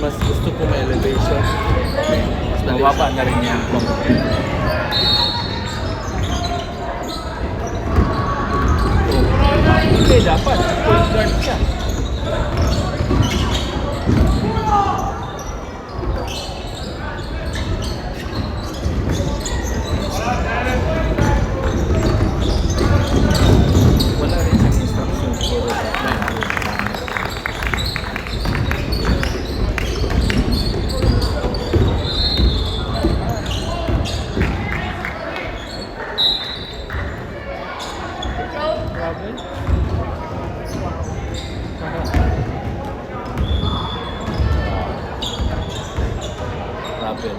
mas gusto ko may elevation. Mas Mababa na rin yan. Hindi, dapat. Point guard siya. Wala rin siyang instruction for Rapid.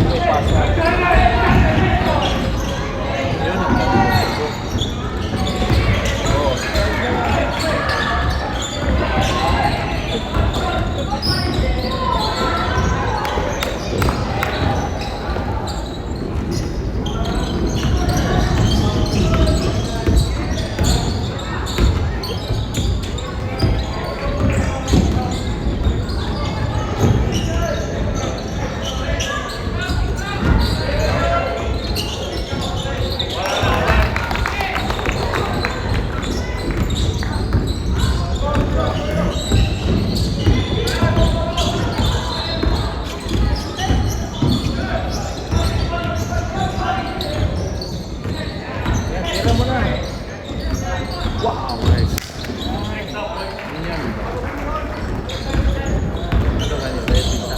May pasa. Yun ang gusto ko. Oo. Tira mo na. Wow, nice. Yan. Ano ka niya? Ready na.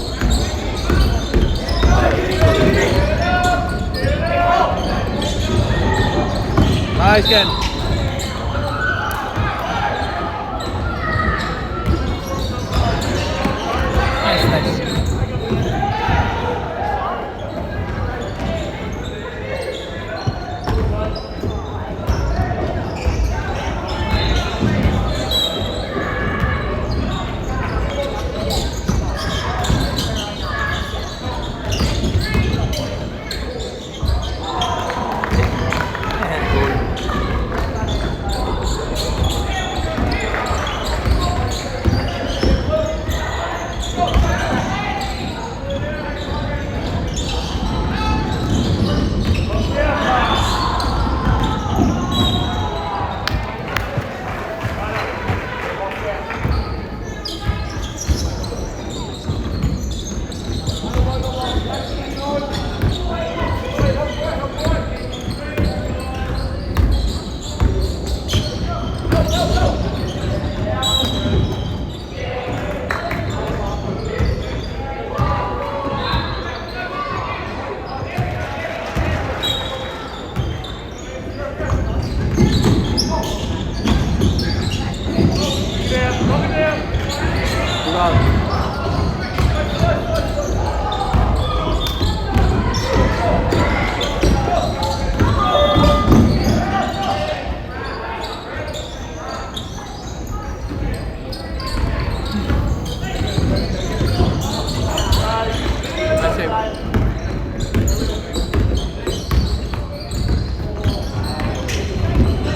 Nice, Ken. Nice, nice.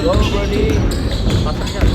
Go, Brody. Pasok yan.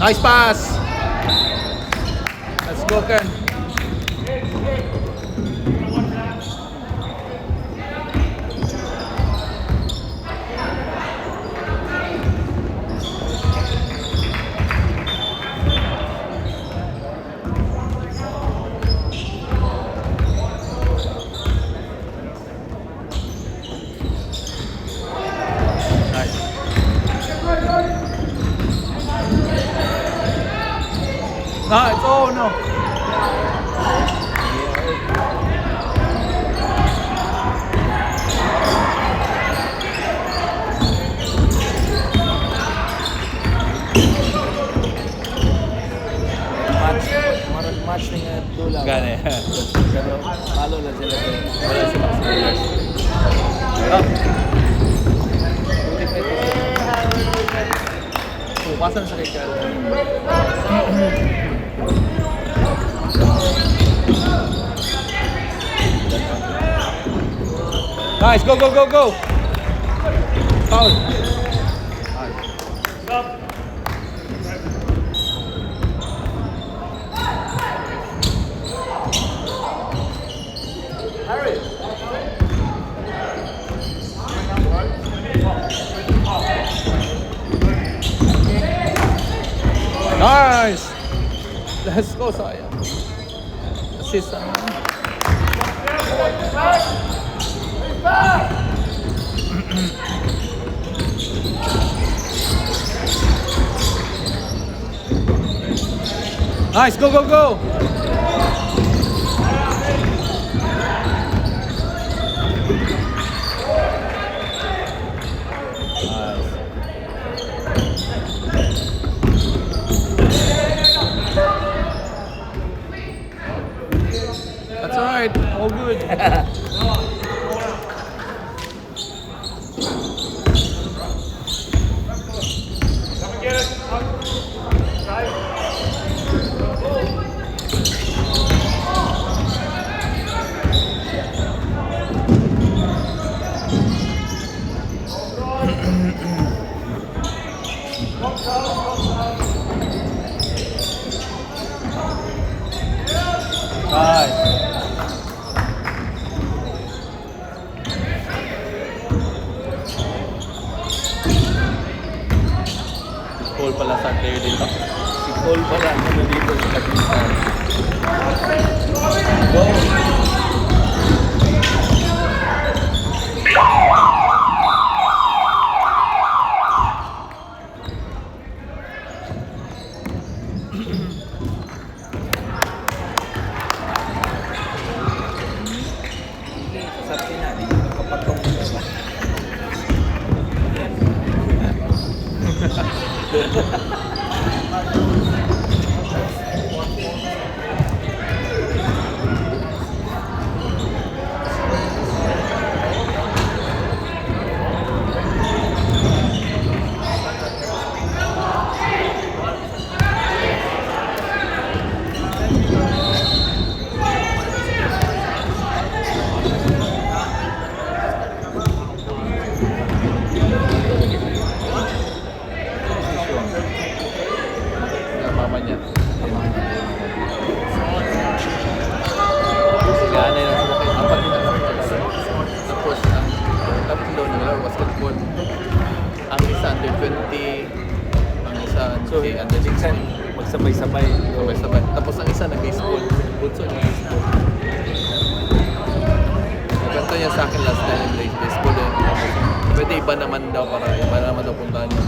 Nice pass! Let's go, Ken. Nice. Oh no. Match na nga tula. Gane. Pero talo lang sila. Wala si Max Miller. Ah. Pupasan sa kay Carl. Nice, go, go, go, go! Foul. Nice! Let's go, Saya. Assist naman. Nice, go, go, go! That's alright, all good. Nice. Cole pala sa player dito. Si Cole pala ano dito sa Pakistan. Go! Sabi na, di nakapatong na. Mama niya. Gana lang sila kayo. Apat din ang tapos ang tapos daw nila basketball. Ang isa under 20, ang isa under 16. Magsabay-sabay. Sabay-sabay. Tapos ang isa nag-baseball. Bunso nag-baseball. Nagkanto niya sa akin last time ng baseball eh. Pwede iba naman daw para iba naman daw puntahan niya.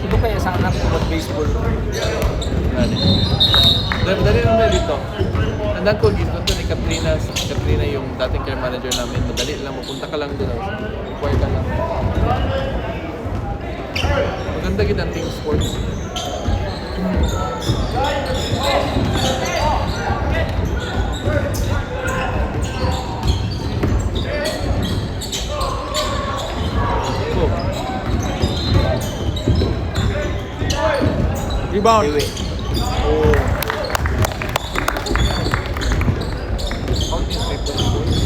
Ito kaya sa anak ko mag-baseball. Ano? Dali lang na dito. Tandaan ko, ginto ni Katrina. Si Katrina yung dating care manager namin. Madali lang, mapunta ka lang doon. Inquire ka lang. Maganda gid ang team sports. Go. Rebound. Oh. Counting 3 points.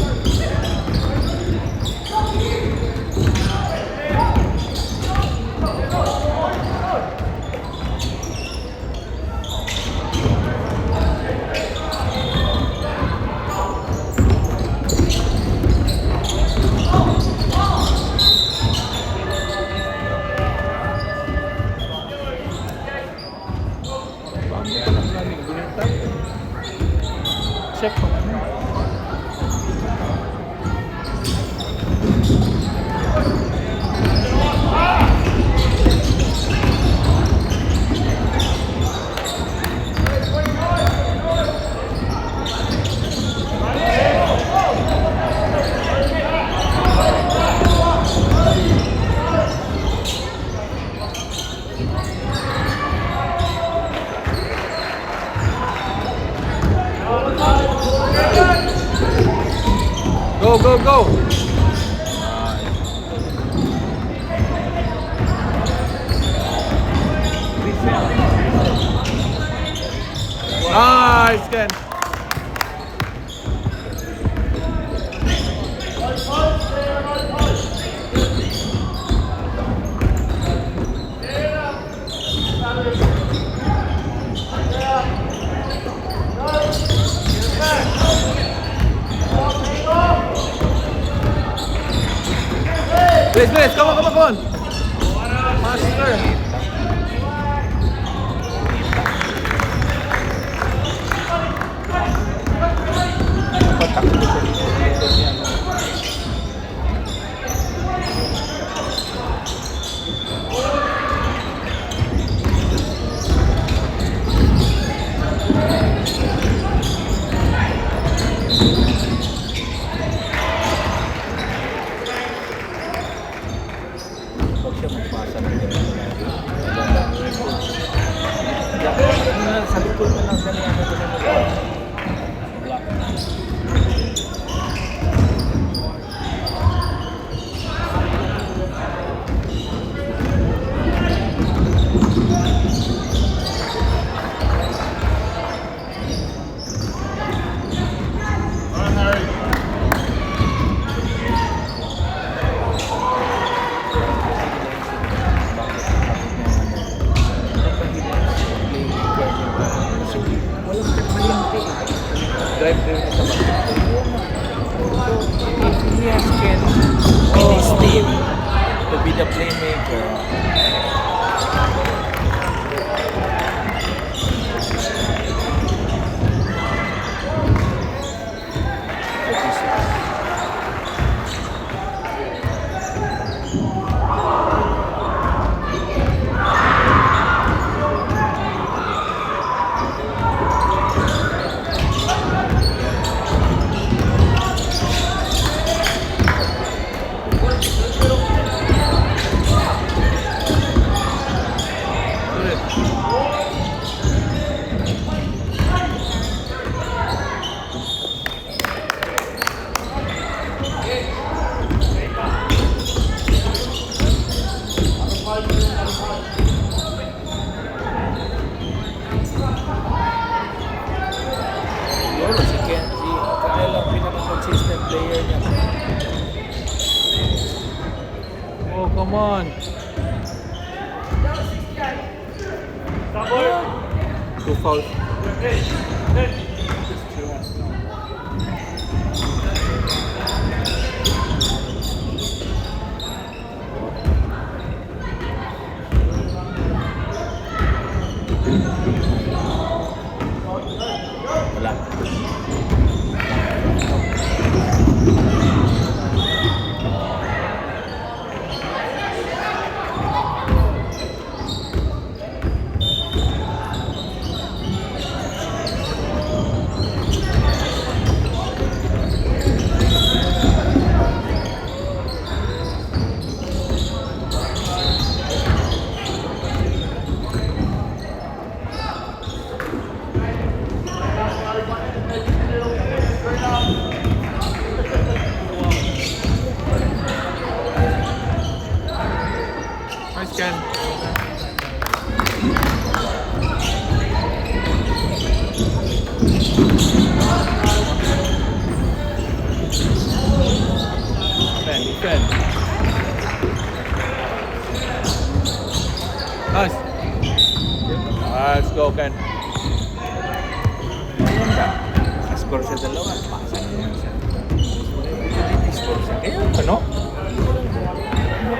Nice, Ken. Please, come on. Master. Patakbo sa dito niya. Huwag siya magpasa ng ganyan. Sa likod na lang ganyan. Black. Drive din sa basketball. If he has Ken in his team to be the playmaker, siguro si Ken, si Kyle ang pinaka-consistent player niya. Oh, come on. Two fouls. Wala. Nice, Ken. Ken. Nice. Let's go, Ken. Ayan ba? Score sa dalawa. Pasa niya siya. Utility score siya. Kaya ano?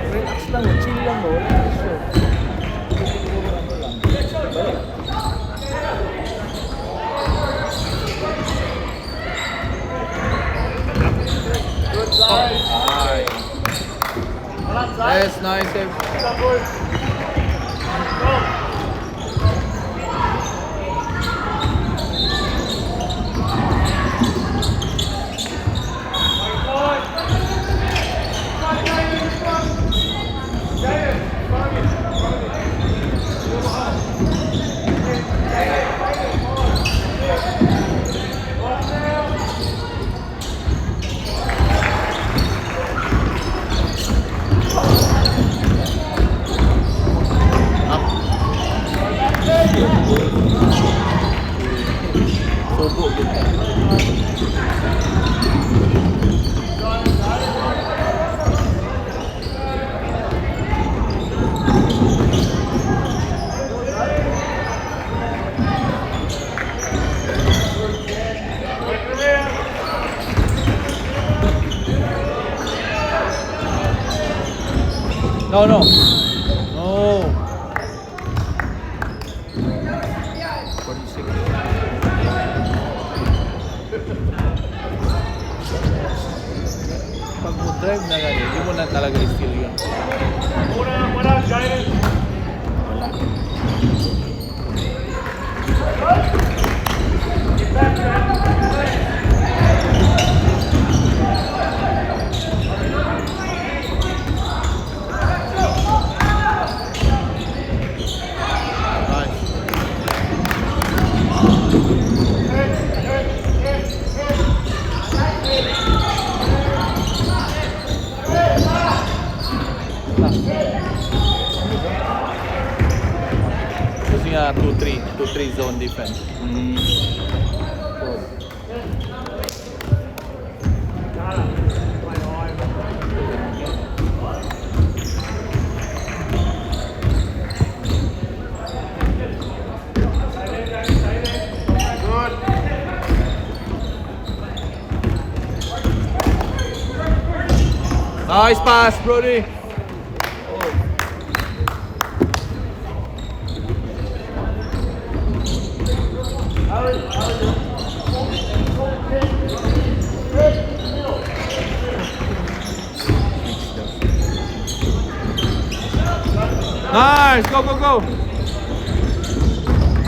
Relax lang. Chill lang. Wala na sure. Yes, nice save. Up. No, no. No. 46. Pag mo drive na ganyan, hindi mo na talaga i-steal yun. Wala. Nice. Kasi nga 2-3. 2-3 zone defense. Nice pass, Brody. Nice, go, go, go.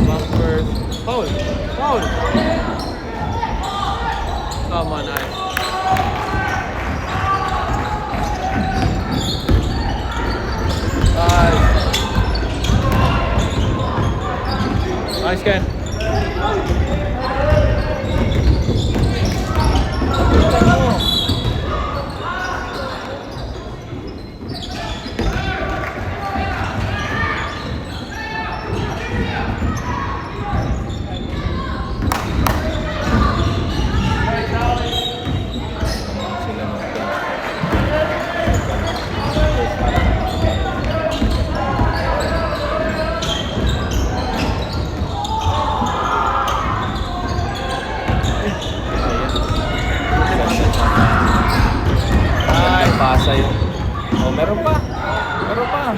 Bumpers. Foul, foul. Come on, nice. Nice, Ken. Pasa yun. Oh, meron pa. Meron pa.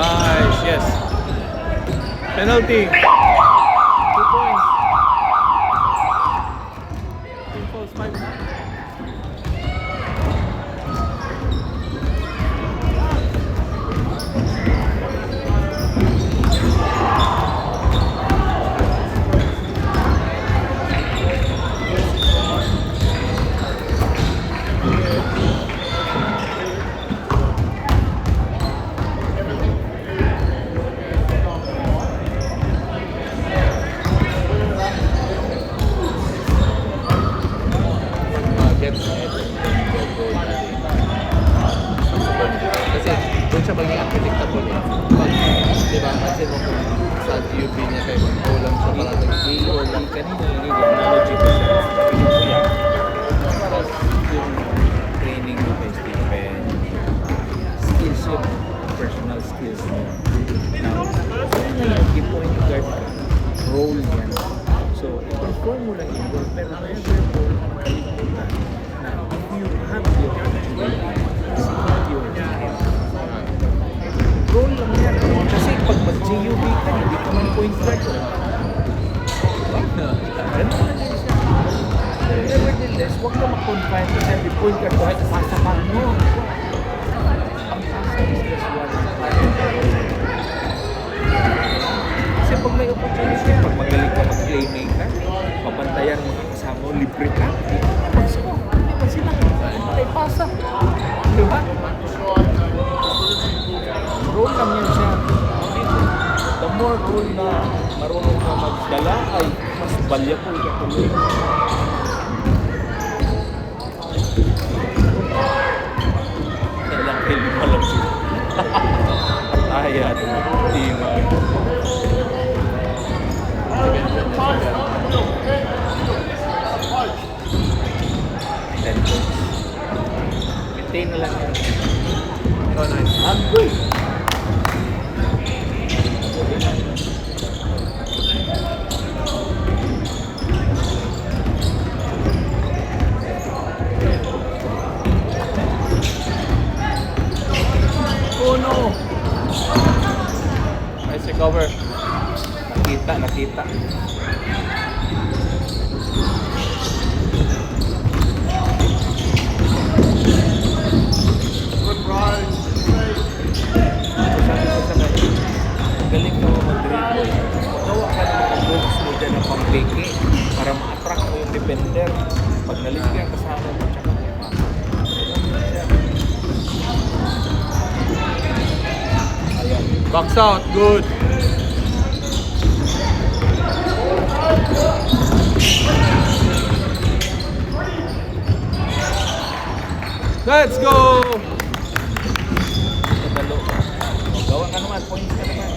Nice, yes. Penalty. 2 points. 2 fouls, 5 points. Kasi doon siya maging unpredictable eh. Pag, di ba, kasi mo kung sa UP niya kayo, kulang siya parang Yung kanina lang yung technology ko siya. Piling ko yan. Yung training mo kay Stephen, skills yun, personal skills mo. Now, ngayon, i-point guard ka, role yan. So, i-perform mo lang yung role, pero never more makalimutan na if you have the opportunity, execute your game. Role lang yan. Kasi pag mag-JUB ka, hindi ka man point guard. Nevertheless, huwag ka mag-confine to sabi point guard kahit sasapan mo. Ang asa is just one. Kasi pag may opportunity, pag magaling ka mag-playmaker, mabantayan mo mga kasama mo, libre ka. Pagsa mo, hindi man sila. Ay, pasa. Di ba? Role lang yan siya. The more role na marunong ka magdala, ay mas valuable ka tuloy. Bayad. Di ba? Ten points. Maintain na lang yan. Oh, nice. Agoy! Oh no! Nice recover. Nakita. Galing ka mo mag-dribble. Gawa ka ng mga moves mo dyan ng pang-peke para ma-attract mo yung defender. Pag nalis ka yung kasama mo, tsaka mo yung mama. Ayan. Box out. Good. Let's go! Nadalo ka. O, gawa ka naman, points ka naman.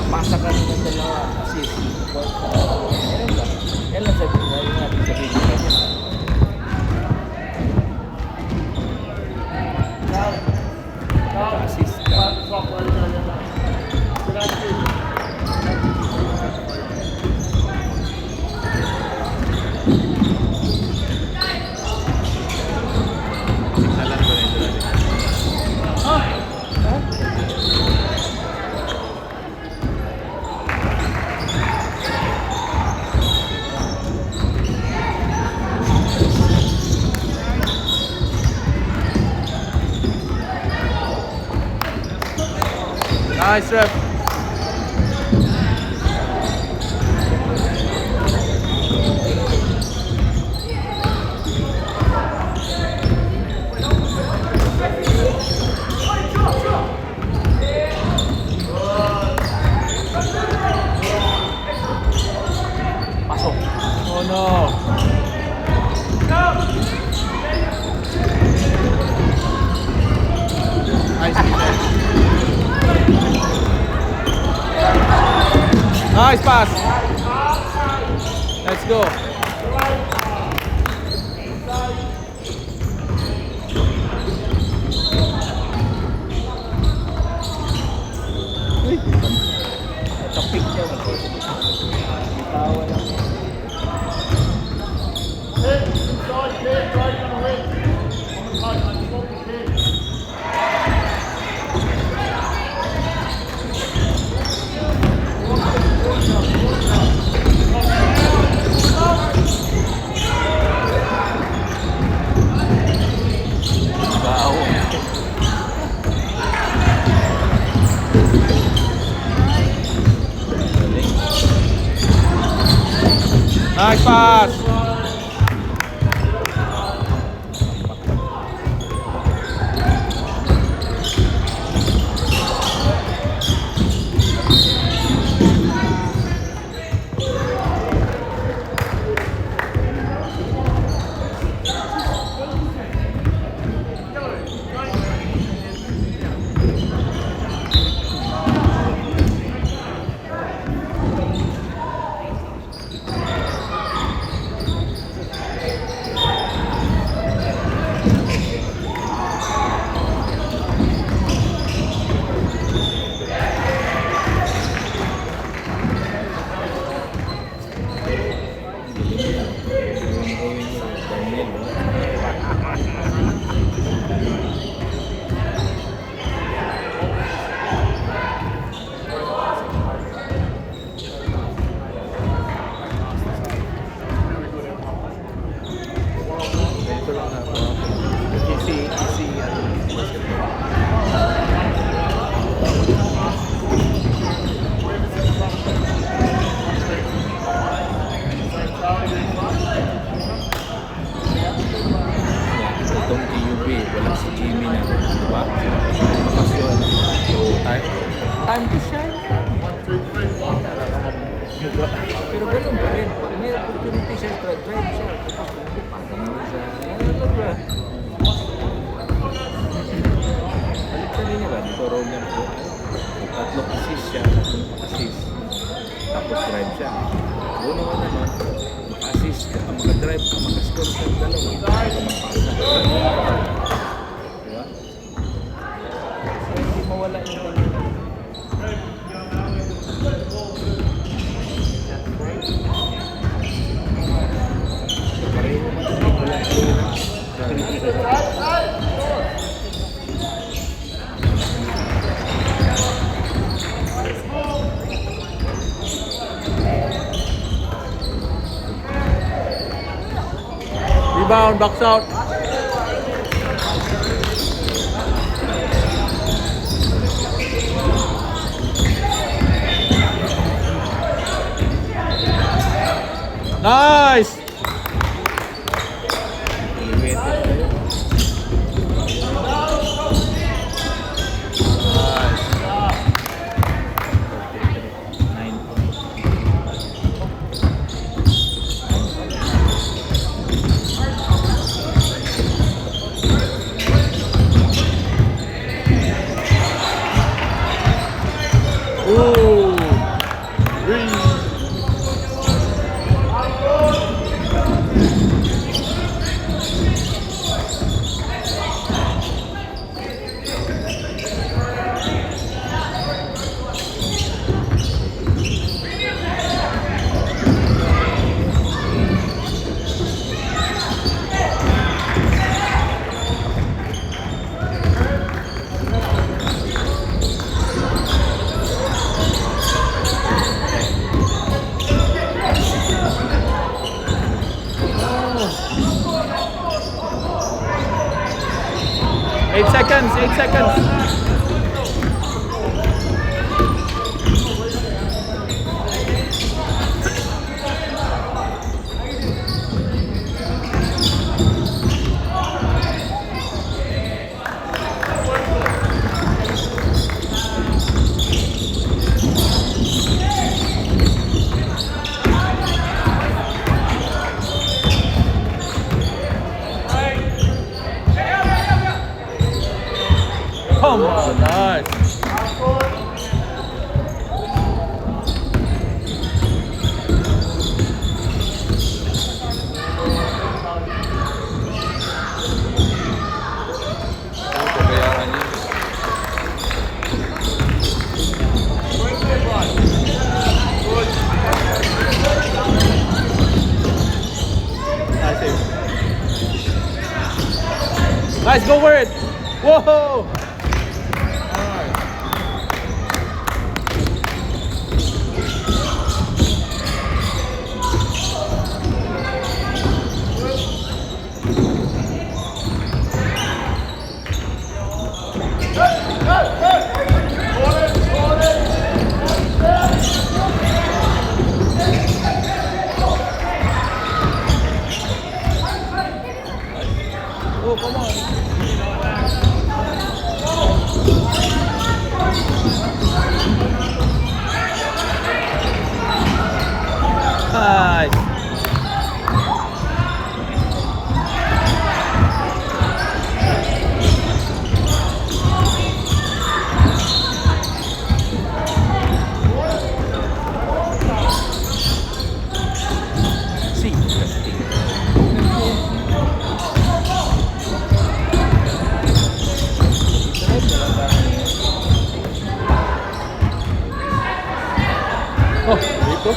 Pasa ka naman dalawa, assist. Points ka naman. Meron ka. Yan lang sabi natin sa video kanya. Assist ka. Signalan ko na ito. Nice rep. Pasok. Oh no. Nice defense. Nice pass. Let's go. Kapik niya. Bitawan lang. Bao. Nice pass. Ito lang na. Easy, basketball. Itong TUB, wala si Jimmy na, di ba? Bakasyon. So, time to shine. Pero ganun pa rin. Pag may opportunity siya, drive siya. Tapos, pagpapagano mo siya. Ano ba? Balik ka rin ba? Dito, roll yan po. tapos drive siya. Doon naman, maka-assist ka, maka-drive ka, maka-score ka ng dalawa, maka-pasa. Diba? So, hindi mawala yung pareho naman, wala Rebound, box out. Nice! Ooh! Three! Eight seconds, 8 seconds. Come on, nice. Nice, go for it. Whoa! Oh, come on. Nice. See, Oh, dito.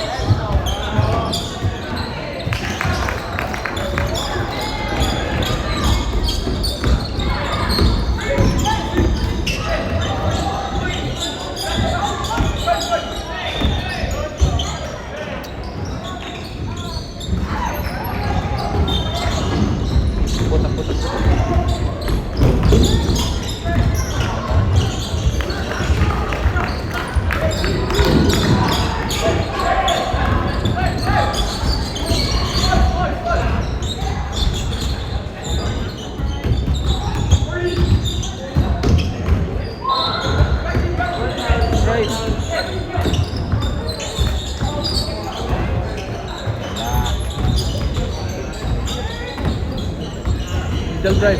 Middle drive.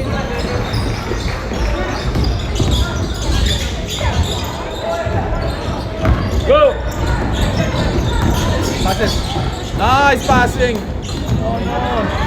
Go! Passes. Nice passing. Oh no.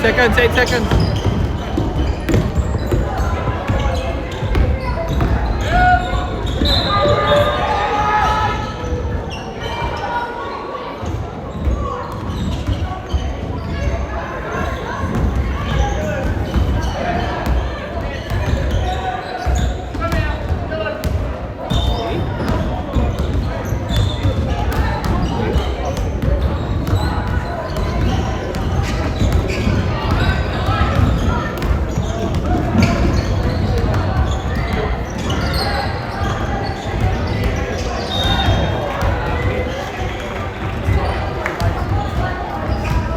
seconds, 8 seconds.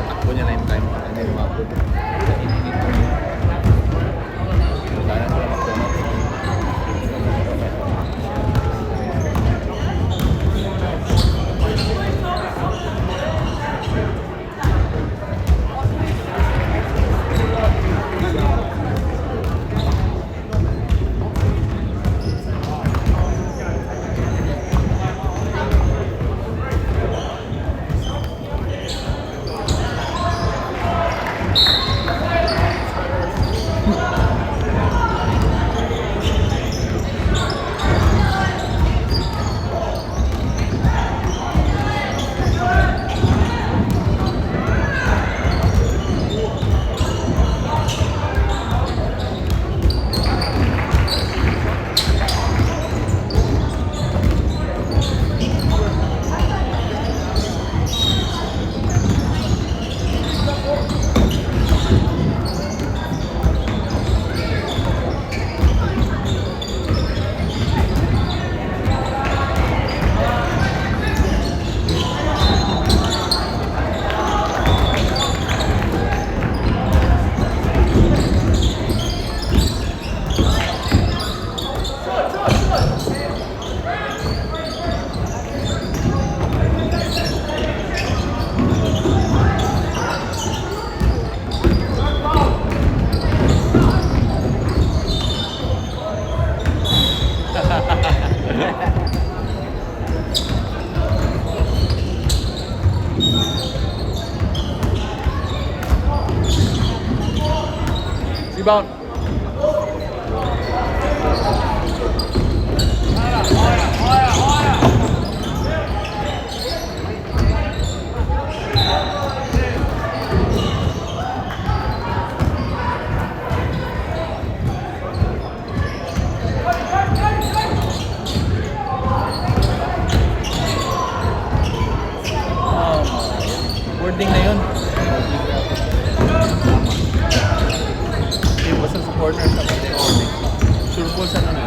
Takbo niya na yung time. Ano yung mabot. Kaya ko lang mag-promote. Rebound. Boarding na yun. Yung basta sa corner sa pati boarding. Sure po sa naman.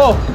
Oh!